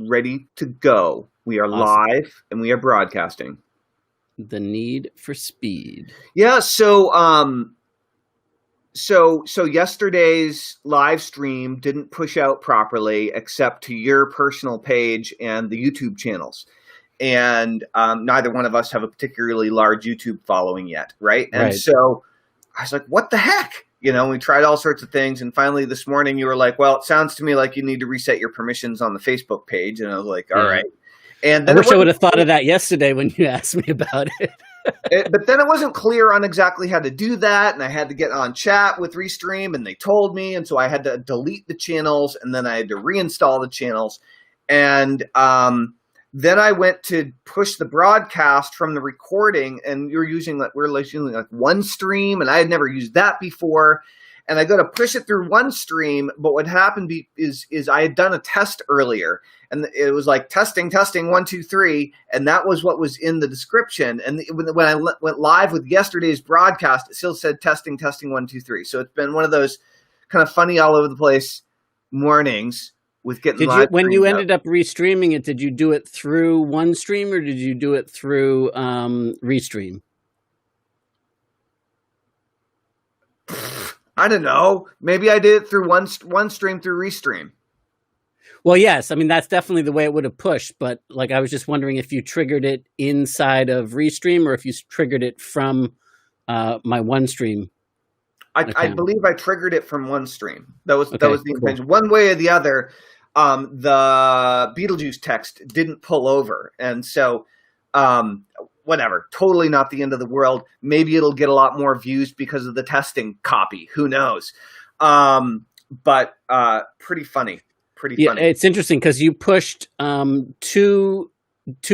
ready to go. We are live and we are broadcasting. The need for speed. Yeah. So yesterday's live stream didn't push out properly, except to your personal page and the YouTube channels. And neither one of us have a particularly large YouTube following yet, right? And so I was like, what the heck? You know, we tried all sorts of things. And finally this morning you were like, well, it sounds to me like you need to reset your permissions on the Facebook page. And I was like, all right. And then I wish I would have thought of that yesterday when you asked me about it. But then it wasn't clear on exactly how to do that. And I had to get on chat with Restream and they told me. And so I had to delete the channels and then I had to reinstall the channels. And then I went to push the broadcast from the recording, and we're using like OneStream, and I had never used that before. And I go to push it through OneStream, but what happened is I had done a test earlier, and it was like testing 1 2 3, and that was what was in the description. And when I went live with yesterday's broadcast, it still said testing 1 2 3. So it's been one of those kind of funny all over the place mornings. With getting when you ended up restreaming it, did you do it through OneStream or did you do it through Restream? I don't know. Maybe I did it through OneStream through Restream. Well, yes. I mean, that's definitely the way it would have pushed. But like, I was just wondering if you triggered it inside of Restream or if you triggered it from my OneStream. I believe I triggered it from OneStream. That was the intention. One way or the other, the Beetlejuice text didn't pull over, and so whatever. Totally not the end of the world. Maybe it'll get a lot more views because of the testing copy. Who knows? But pretty funny. Pretty funny. It's interesting because you pushed two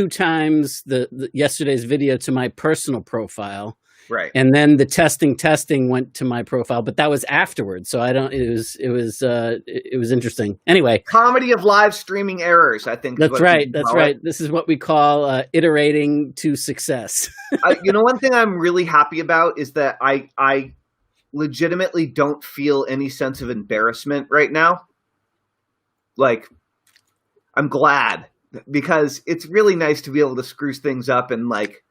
times the yesterday's video to my personal profile. Right. And then the testing went to my profile, but that was afterwards. So it was interesting. Anyway. Comedy of live streaming errors, I think. That's right. That's right. This is what we call iterating to success. One thing I'm really happy about is that I legitimately don't feel any sense of embarrassment right now. Like, I'm glad because it's really nice to be able to screw things up and like,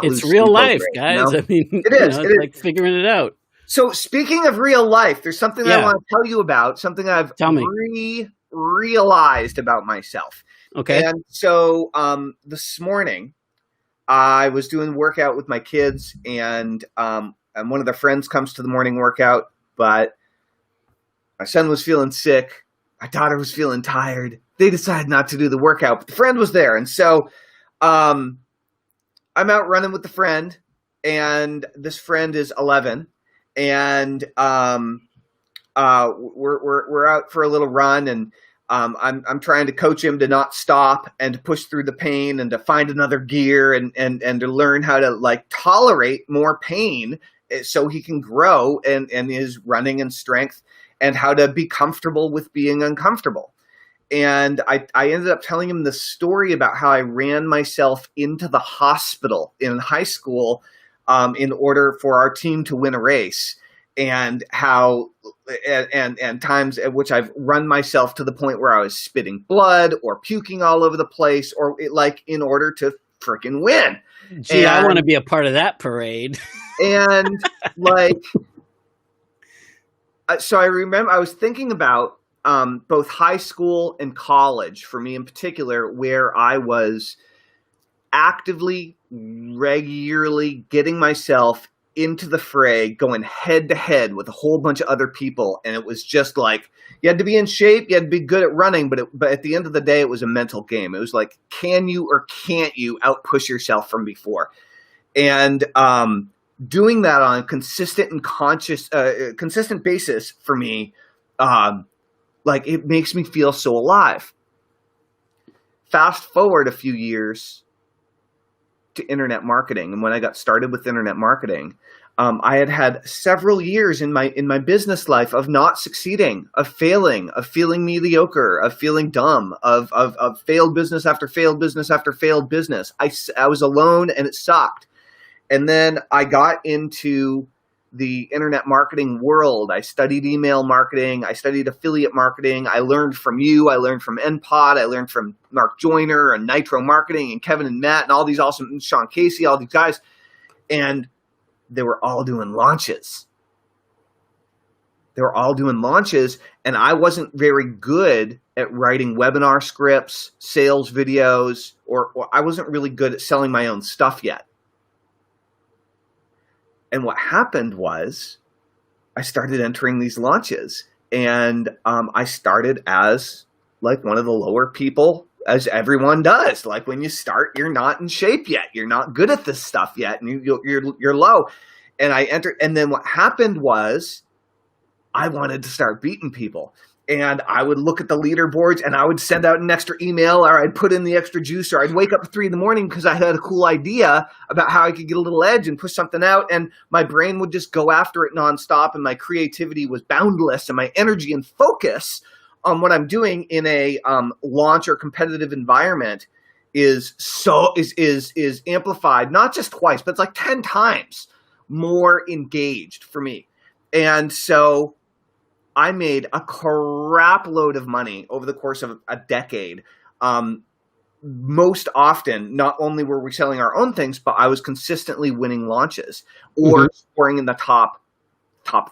it's real life, guys. You know? I mean, it is. It's like figuring it out. So speaking of real life, there's something that I want to tell you about, something I've realized about myself. Okay. And so this morning I was doing workout with my kids and one of their friends comes to the morning workout, but my son was feeling sick. My daughter was feeling tired. They decided not to do the workout, but the friend was there. And so I'm out running with the friend, and this friend is 11, and we're out for a little run, and I'm trying to coach him to not stop and to push through the pain and to find another gear and to learn how to like tolerate more pain so he can grow in his running and strength and how to be comfortable with being uncomfortable. And I ended up telling him the story about how I ran myself into the hospital in high school in order for our team to win a race, and how and times at which I've run myself to the point where I was spitting blood or puking all over the place, or in order to freaking win. Gee, I want to be a part of that parade. And so I remember I was thinking about both high school and college, for me in particular, where I was actively, regularly getting myself into the fray, going head to head with a whole bunch of other people. And it was just like, you had to be in shape, you had to be good at running, but at the end of the day, it was a mental game. It was like, can you or can't you out-push yourself from before? And doing that on a consistent and consistent basis for me, it makes me feel so alive. Fast forward a few years to internet marketing. And when I got started with internet marketing, I had several years in my business life of not succeeding, of failing, of feeling mediocre, of feeling dumb, of failed business after failed business after failed business. I was alone and it sucked. And then I got into the internet marketing world. I studied email marketing. I studied affiliate marketing. I learned from you. I learned from NPod. I learned from Mark Joyner and Nitro Marketing and Kevin and Matt and all these awesome, Sean Casey, all these guys. And they were all doing launches. They were all doing launches, and I wasn't very good at writing webinar scripts, sales videos, or I wasn't really good at selling my own stuff yet. And what happened was I started entering these launches, and I started as like one of the lower people, as everyone does. Like when you start, you're not in shape yet. You're not good at this stuff yet, and you're low. And I entered, and then what happened was I wanted to start beating people. And I would look at the leaderboards and I would send out an extra email, or I'd put in the extra juice, or I'd wake up at 3 a.m. because I had a cool idea about how I could get a little edge and push something out. And my brain would just go after it nonstop. And my creativity was boundless, and my energy and focus on what I'm doing in a launch or competitive environment is amplified, not just twice, but it's like 10 times more engaged for me. And so I made a crap load of money over the course of a decade. Most often, not only were we selling our own things, but I was consistently winning launches or scoring in the top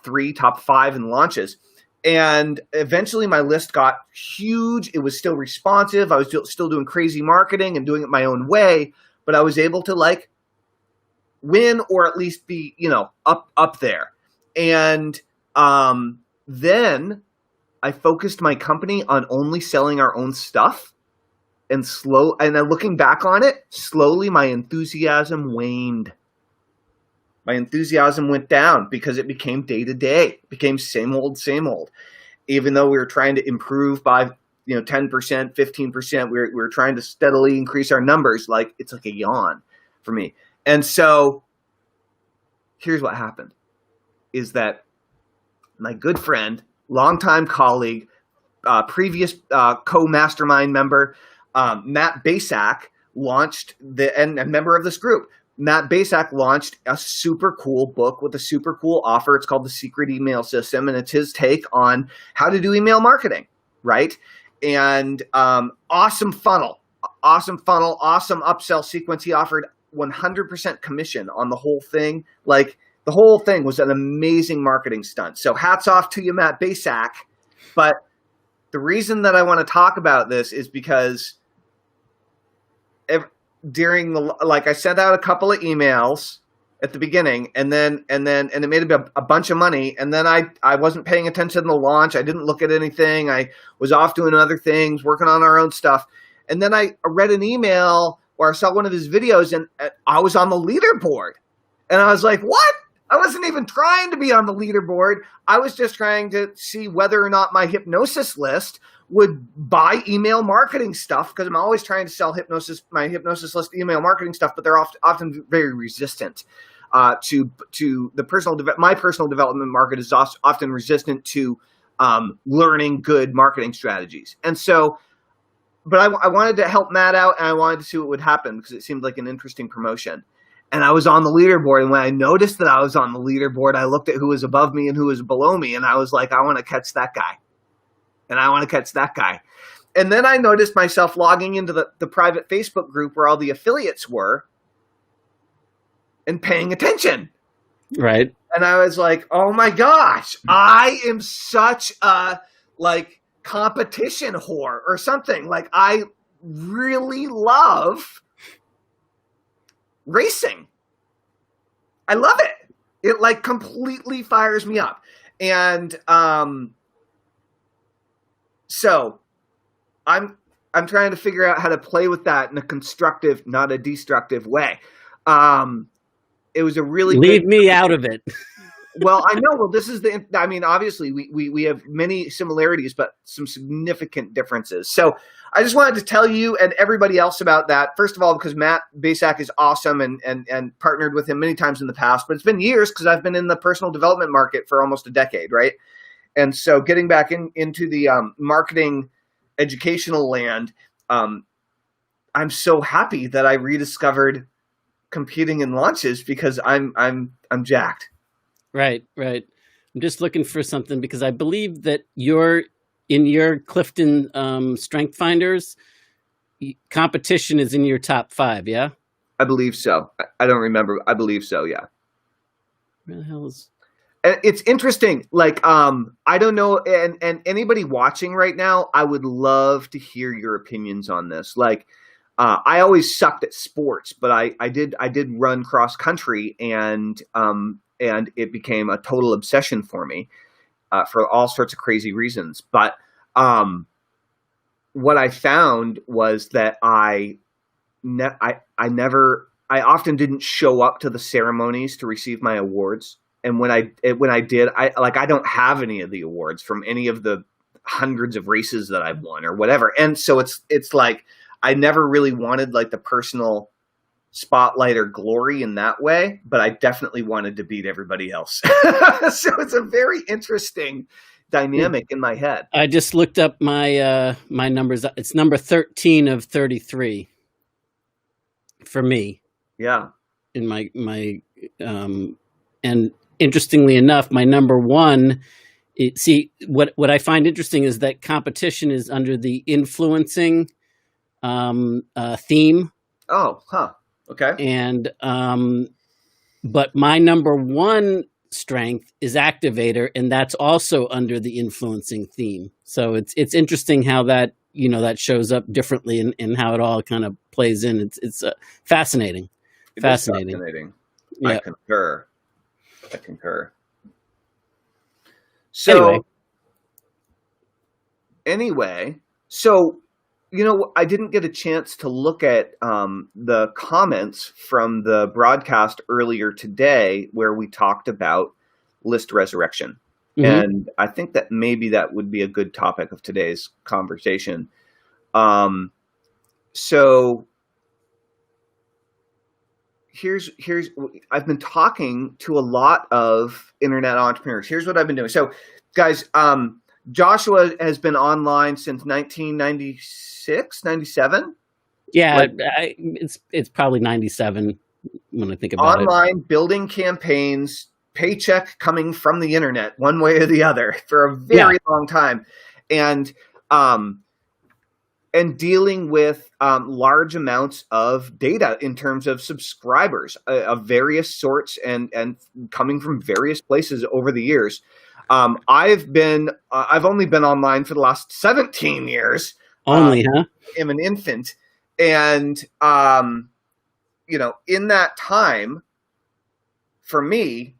3, top 5 in launches. And eventually my list got huge. It was still responsive. I was still doing crazy marketing and doing it my own way, but I was able to like win, or at least be, up there. And then I focused my company on only selling our own stuff, and then looking back on it, slowly my enthusiasm waned. My enthusiasm went down because it became day to day. It became same old. Even though we were trying to improve by 10%, 15%, we were trying to steadily increase our numbers. Like it's like a yawn for me. And so here's what happened, is that my good friend, longtime colleague, previous co-mastermind member, Matt Basak, launched and a member of this group. Matt Basak launched a super cool book with a super cool offer. It's called The Secret Email System, and it's his take on how to do email marketing, right? And awesome funnel, awesome upsell sequence. He offered 100% commission on the whole thing. Like the whole thing was an amazing marketing stunt. So hats off to you, Matt Basak. But the reason that I want to talk about this is because I sent out a couple of emails at the beginning, and it made a bunch of money. And then I wasn't paying attention to the launch. I didn't look at anything. I was off doing other things, working on our own stuff. And then I read an email, or I saw one of his videos, and I was on the leaderboard. And I was like, what? I wasn't even trying to be on the leaderboard. I was just trying to see whether or not my hypnosis list would buy email marketing stuff, because I'm always trying to sell my hypnosis list email marketing stuff, but they're often very resistant to the my personal development market is often resistant to learning good marketing strategies. And so, but I wanted to help Matt out, and I wanted to see what would happen because it seemed like an interesting promotion. And I was on the leaderboard, and when I noticed that I was on the leaderboard, I looked at who was above me and who was below me, and I was like, I want to catch that guy. And I want to catch that guy. And then I noticed myself logging into the private Facebook group where all the affiliates were and paying attention. Right. And I was like, oh my gosh, I am such a competition whore or something. Like I really love racing. I love it. It completely fires me up. And so I'm trying to figure out how to play with that in a constructive, not a destructive way. It was a really leave me out of it. Well, I know. Well, this is obviously we have many similarities, but some significant differences. So I just wanted to tell you and everybody else about that. First of all, because Matt Basak is awesome and partnered with him many times in the past, but it's been years because I've been in the personal development market for almost a decade, right? And so getting back into the marketing educational land, I'm so happy that I rediscovered competing in launches because I'm jacked. Right, right. I'm just looking for something because I believe that in your Clifton Strength Finders, competition is in your top 5. Yeah. I believe so. I don't remember. I believe so. Yeah. Where the hell is? And it's interesting. Like, I don't know. And anybody watching right now, I would love to hear your opinions on this. Like, I always sucked at sports, but I did run cross country, and it became a total obsession for me, for all sorts of crazy reasons. But what I found was that I often didn't show up to the ceremonies to receive my awards. And when I did, I don't have any of the awards from any of the hundreds of races that I've won or whatever. And so it's like, I never really wanted like the personal spotlight or glory in that way, but I definitely wanted to beat everybody else. So it's a very interesting dynamic in my head. I just looked up my my numbers. It's number 13 of 33 for me. Yeah. In my and interestingly enough, my number 1. See, what I find interesting is that competition is under the influencing theme. Oh, huh. Okay. And but my number 1 strength is activator, and that's also under the influencing theme. So it's interesting how that that shows up differently and how it all kind of plays in. It's fascinating. Fascinating. Yeah. I concur. So anyway, I didn't get a chance to look at the comments from the broadcast earlier today where we talked about list resurrection. Mm-hmm. And I think that maybe that would be a good topic of today's conversation. So here's I've been talking to a lot of internet entrepreneurs. Here's what I've been doing. So guys, Joshua has been online since 1996, 97. Yeah, it's probably 97 when I think about it. Online building campaigns, paycheck coming from the internet, one way or the other, for a very long time, and dealing with large amounts of data in terms of subscribers of various sorts and coming from various places over the years. I've only been online for the last 17 years. Only, huh? I'm an infant. And, in that time, for me,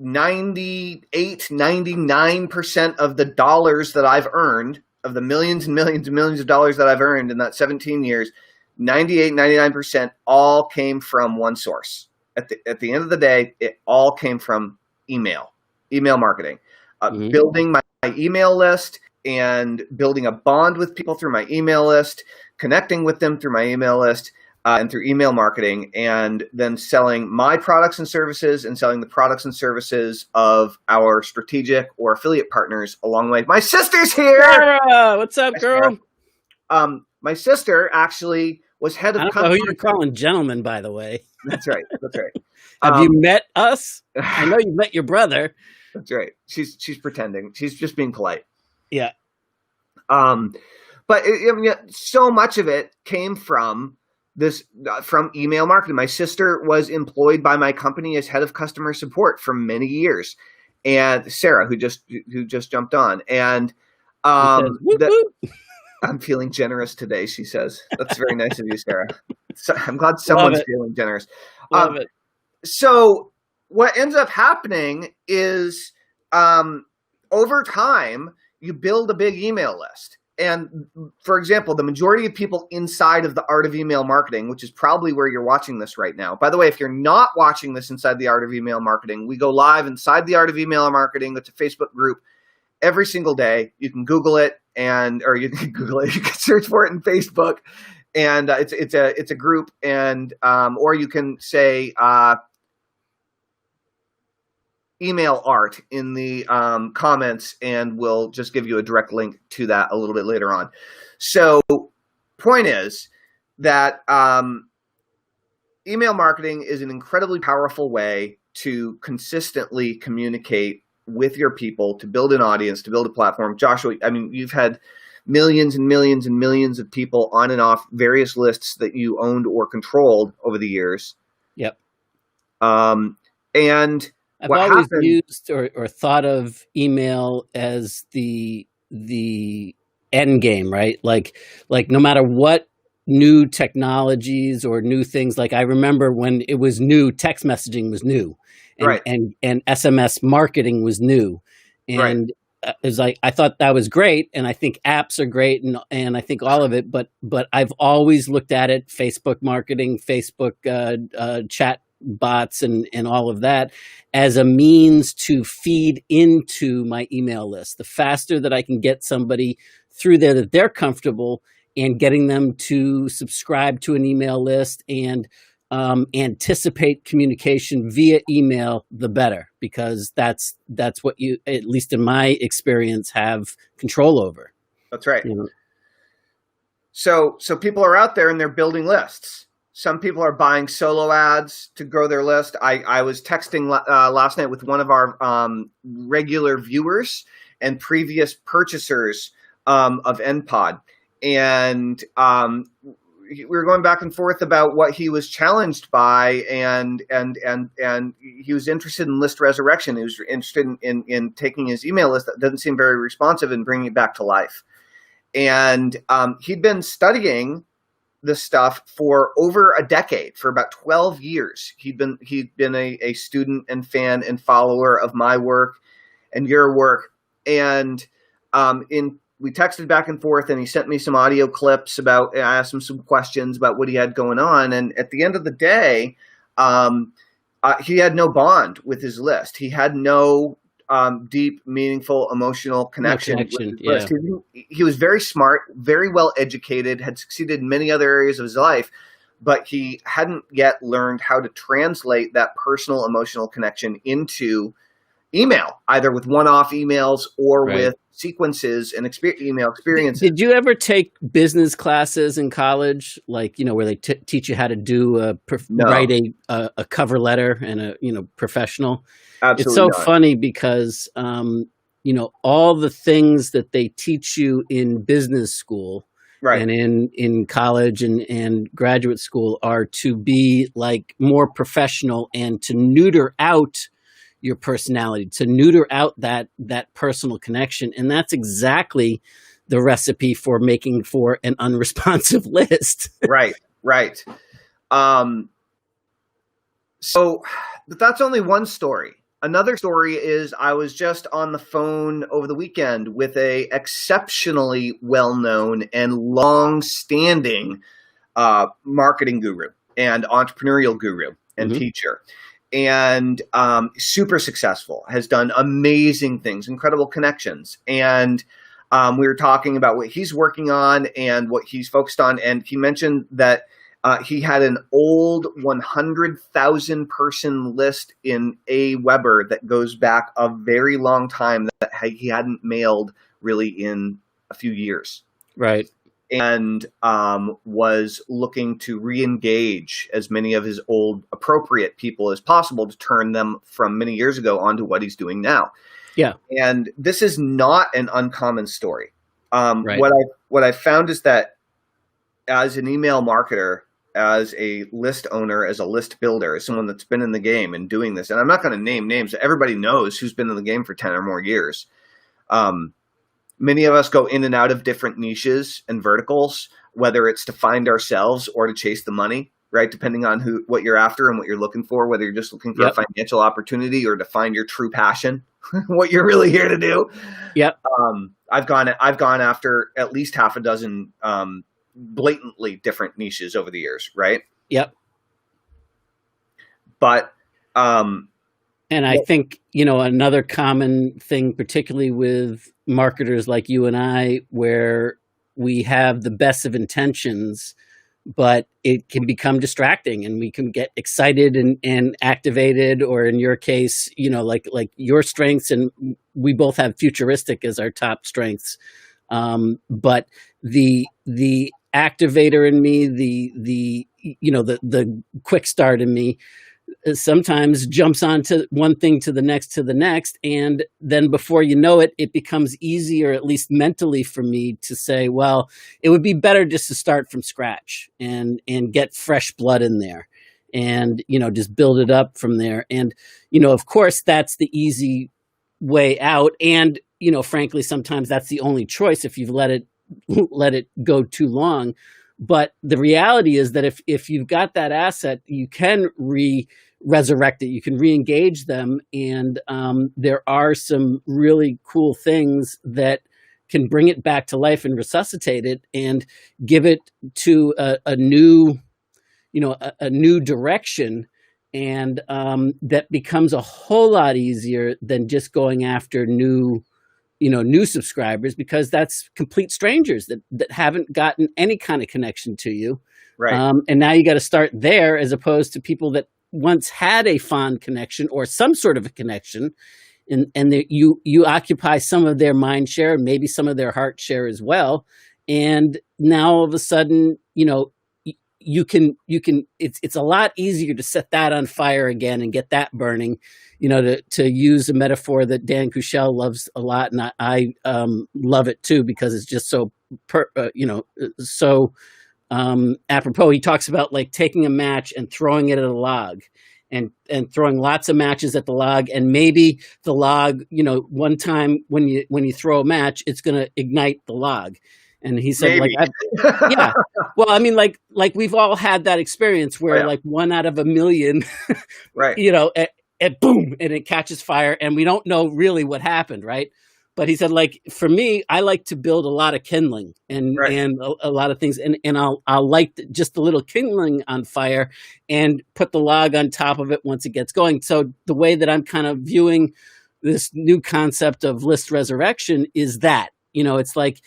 99% of the dollars that I've earned, of the millions and millions and millions of dollars that I've earned in that 17 years, 99% all came from one source. At the end of the day, it all came from email marketing. Building my email list and building a bond with people through my email list, connecting with them through my email list and through email marketing, and then selling my products and services and selling the products and services of our strategic or affiliate partners along the way. My sister's here! Sarah, what's up, girl? My sister actually was head of... I don't know who you're calling gentleman, by the way. That's right. Have you met us? I know you met your brother. That's right. She's pretending. She's just being polite. Yeah. But so much of it came from email marketing. My sister was employed by my company as head of customer support for many years, and Sarah, who just jumped on, and I'm feeling generous today. She says, "That's very nice of you, Sarah." So, I'm glad someone's feeling generous. Love it. So what ends up happening is, over time, you build a big email list. And for example, the majority of people inside of the Art of Email Marketing, which is probably where you're watching this right now. By the way, if you're not watching this inside the Art of Email Marketing, we go live inside the Art of Email Marketing. It's a Facebook group every single day. You can Google it or you can Google it. You can search for it in Facebook, and it's a group, and or you can say email art in the comments, and we'll just give you a direct link to that a little bit later on. So point is that email marketing is an incredibly powerful way to consistently communicate with your people, to build an audience, to build a platform. Joshua, I mean, you've had millions and millions and millions of people on and off various lists that you owned or controlled over the years. Yep. And I've what always happened, used or thought of email as the end game, right? Like no matter what new technologies or new things, like I remember when it was new, text messaging was new, and Right. and SMS marketing was new, Right. and it was like I thought that was great, and I think apps are great, and I think all of it, but I've always looked at it, Facebook marketing, Facebook chat bots, and all of that, as a means to feed into my email list. The faster that I can get somebody through there that they're comfortable, and getting them to subscribe to an email list and anticipate communication via email, the better, because that's what you, at least in my experience, have control over. That's right. You know? So people are out there and they're building lists. Some people are buying solo ads to grow their list. I was texting last night with one of our regular viewers and previous purchasers of NPod, and we were going back and forth about what he was challenged by, and he was interested in list resurrection. He was interested in taking his email list that doesn't seem very responsive and bringing it back to life. And he'd been studying this stuff for over a decade, for about 12 years. He'd been a student and fan and follower of my work and your work. And we texted back and forth, and he sent me some audio clips I asked him some questions about what he had going on. And at the end of the day, he had no bond with his list. He had no deep, meaningful, emotional connection. With his list. He was very smart, very well educated, had succeeded in many other areas of his life, but he hadn't yet learned how to translate that personal, emotional connection into email, either with one-off emails or with sequences and email experiences. Did you ever take business classes in college, like, where they teach you how to do write a cover letter and a professional? Absolutely it's so not. funny because all the things that they teach you in business school, right, and in college and graduate school, are to be like more professional and to neuter out your personality, to neuter out that personal connection. And that's exactly the recipe for making for an unresponsive list. Right. So that's only one story. Another story is I was just on the phone over the weekend with a exceptionally well-known and long-standing marketing guru and entrepreneurial guru and teacher. And super successful, has done amazing things, incredible connections. And we were talking about what he's working on and what he's focused on. And he mentioned that he had an old 100,000 person list in Aweber that goes back a very long time that he hadn't mailed really in a few years. Right. And was looking to re-engage as many of his old appropriate people as possible to turn them from many years ago onto what he's doing now. Yeah. And this is not an uncommon story. Right. What I found is that as an email marketer, as a list owner, as a list builder, as someone that's been in the game and doing this, and I'm not going to name names, everybody knows who's been in the game for 10 or more years. Many of us go in and out of different niches and verticals, whether it's to find ourselves or to chase the money, right? Depending on what you're after and what you're looking for, whether you're just looking for a financial opportunity or to find your true passion, what you're really here to do. Yep. I've gone after at least half a dozen blatantly different niches over the years, right? Yep. But and I think, another common thing, particularly with marketers like you and I, where we have the best of intentions, but it can become distracting and we can get excited and activated, or in your case, like your strengths, and we both have futuristic as our top strengths. But the activator in me, the quick start in me, sometimes jumps onto one thing to the next, and then before you know it, it becomes easier, at least mentally, for me to say, well, it would be better just to start from scratch and get fresh blood in there, and just build it up from there. And of course, that's the easy way out, and frankly, sometimes that's the only choice if you've let it go too long. But the reality is that if you've got that asset, you can resurrect it, you can re-engage them, and there are some really cool things that can bring it back to life and resuscitate it and give it to a new direction, and that becomes a whole lot easier than just going after new subscribers, because that's complete strangers that haven't gotten any kind of connection to you. Right. And now you got to start there, as opposed to people that once had a fond connection or some sort of a connection, and you occupy some of their mind share and maybe some of their heart share as well. And now all of a sudden, you can it's a lot easier to set that on fire again and get that burning, to use a metaphor that Dan Kushel loves a lot, and I love it too, because it's just so apropos. He talks about like taking a match and throwing it at a log, and throwing lots of matches at the log, and maybe the log, one time when you throw a match, it's going to ignite the log. And he said, Maybe. yeah. Well, I mean, like we've all had that experience where like 1 out of a million, right? And boom, and it catches fire, and we don't know really what happened, right? But he said, like, for me, I like to build a lot of kindling and a lot of things, and I'll light just a little kindling on fire and put the log on top of it once it gets going. So the way that I'm kind of viewing this new concept of list resurrection is that, it's like,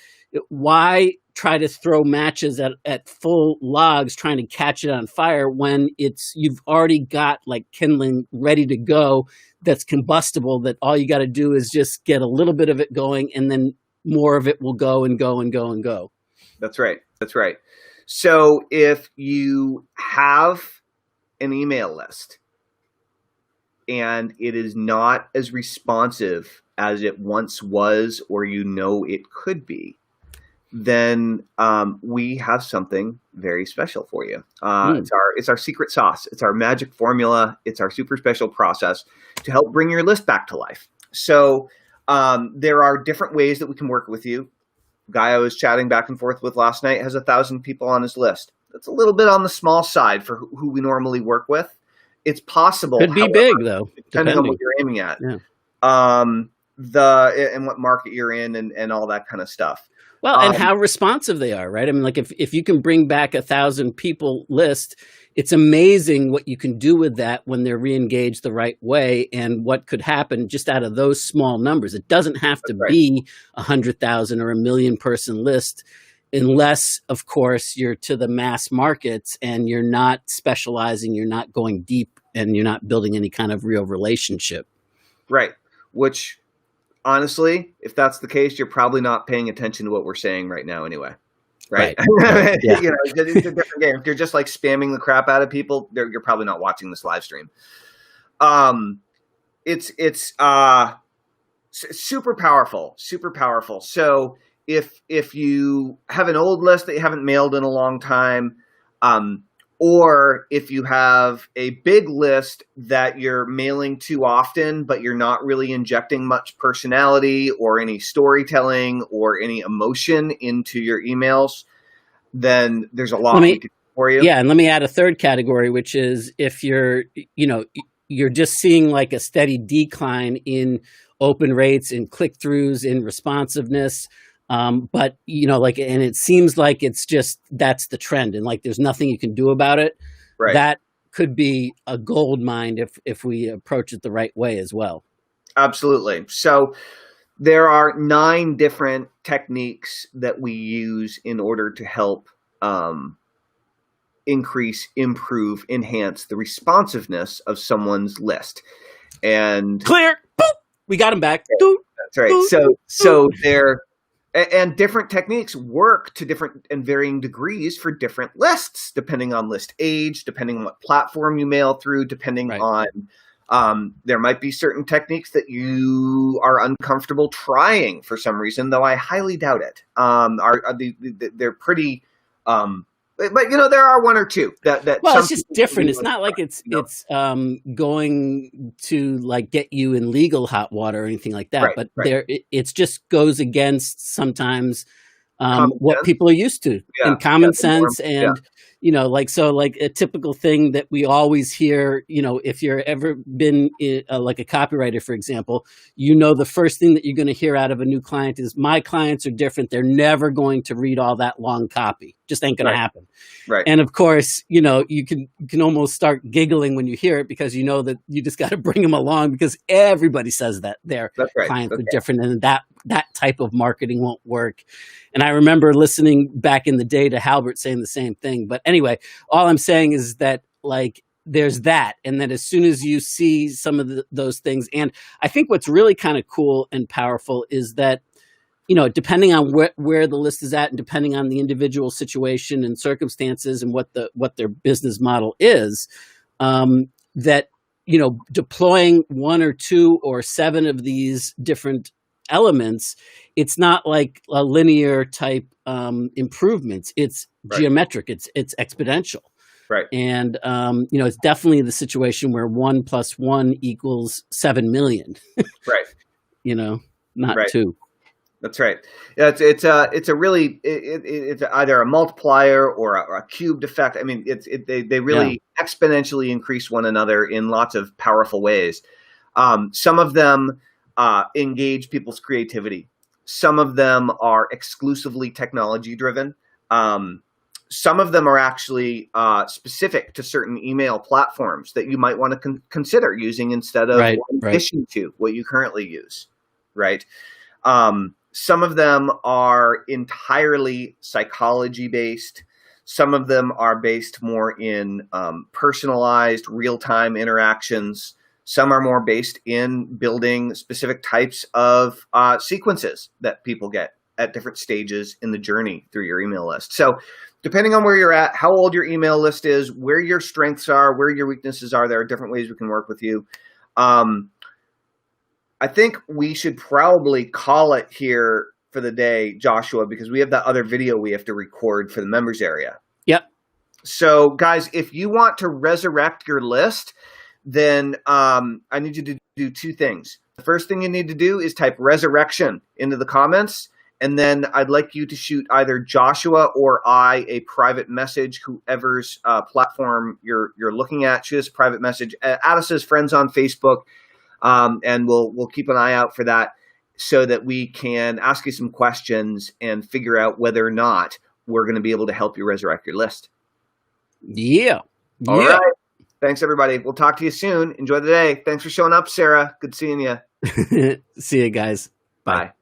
why try to throw matches at full logs trying to catch it on fire when you've already got like kindling ready to go that's combustible, that all you got to do is just get a little bit of it going, and then more of it will go and go and go and go. That's right. So if you have an email list and it is not as responsive as it once was, or it could be, then we have something very special for you. It's our secret sauce. It's our magic formula. It's our super special process to help bring your list back to life. So there are different ways that we can work with you. Guy I was chatting back and forth with last night has 1,000 people on his list. That's a little bit on the small side for who we normally work with. It's possible. Could be big though, depending on what you're aiming at. Yeah. And what market you're in, and all that kind of stuff. Well, and how responsive they are, right? I mean, like if you can bring back 1,000 people list, it's amazing what you can do with that when they're re-engaged the right way, and what could happen just out of those small numbers. It doesn't have to be 100,000 or 1 million person list, unless, of course, you're to the mass markets and you're not specializing, you're not going deep, and you're not building any kind of real relationship. Right. Which, honestly, if that's the case, you're probably not paying attention to what we're saying right now anyway. Right. Yeah. It's a different game. If you're just like spamming the crap out of people, you're probably not watching this live stream. It's super powerful. So if you have an old list that you haven't mailed in a long time, or if you have a big list that you're mailing too often, but you're not really injecting much personality or any storytelling or any emotion into your emails, then there's a lot we can do for you. Yeah, and let me add a third category, which is if you're just seeing like a steady decline in open rates, in click-throughs, in responsiveness, but and it seems like it's just, that's the trend, and like there's nothing you can do about it. Right. That could be a gold mine if we approach it the right way as well. Absolutely. So there are 9 different techniques that we use in order to help increase, improve, enhance the responsiveness of someone's list. And clear. Boop. We got them back. That's right. So And different techniques work to different and varying degrees for different lists, depending on list age, depending on what platform you mail through, depending on there might be certain techniques that you are uncomfortable trying for some reason, though I highly doubt it. They're pretty, but there are one or two that. Well, it's just different. It's not like it's going to like get you in legal hot water or anything like that. But it's just goes against sometimes what people are used to and common sense and. Like a typical thing that we always hear, if you're ever been like a copywriter, for example, the first thing that you're going to hear out of a new client is my clients are different. They're never going to read all that long copy. Just ain't going to happen. Right. And of course, you can almost start giggling when you hear it because that you just got to bring them along because everybody says that their clients are different and that type of marketing won't work. And I remember listening back in the day to Halbert saying the same thing. But anyway, all I'm saying is that there's that. And then as soon as you see some of those things, and I think what's really kind of cool and powerful is that, depending on where the list is at and depending on the individual situation and circumstances and what their business model is, that, deploying 1 or 2 or 7 of these different elements, it's not like a linear type improvements. It's geometric. It's exponential. Right. And it's definitely the situation where 1 + 1 = 7 million. Right. Not 2. That's right. Yeah, it's either a multiplier or a cubed effect. I mean, they really exponentially increase one another in lots of powerful ways. Some of them engage people's creativity. Some of them are exclusively technology driven. Some of them are actually specific to certain email platforms that you might want to consider using instead of in addition to what you currently use. Right. Some of them are entirely psychology based. Some of them are based more in personalized real-time interactions. Some are more based in building specific types of sequences that people get at different stages in the journey through your email list. So depending on where you're at, how old your email list is, where your strengths are, where your weaknesses are, there are different ways we can work with you. I think we should probably call it here for the day, Joshua, because we have that other video we have to record for the members area. Yep. So guys, if you want to resurrect your list, then I need you to do 2 things. The first thing you need to do is type resurrection into the comments. And then I'd like you to shoot either Joshua or I a private message, whoever's platform you're looking at. Shoot us a private message. Add us as friends on Facebook. And we'll keep an eye out for that so that we can ask you some questions and figure out whether or not we're going to be able to help you resurrect your list. Yeah. All right. Thanks, everybody. We'll talk to you soon. Enjoy the day. Thanks for showing up, Sarah. Good seeing you. See you guys. Bye.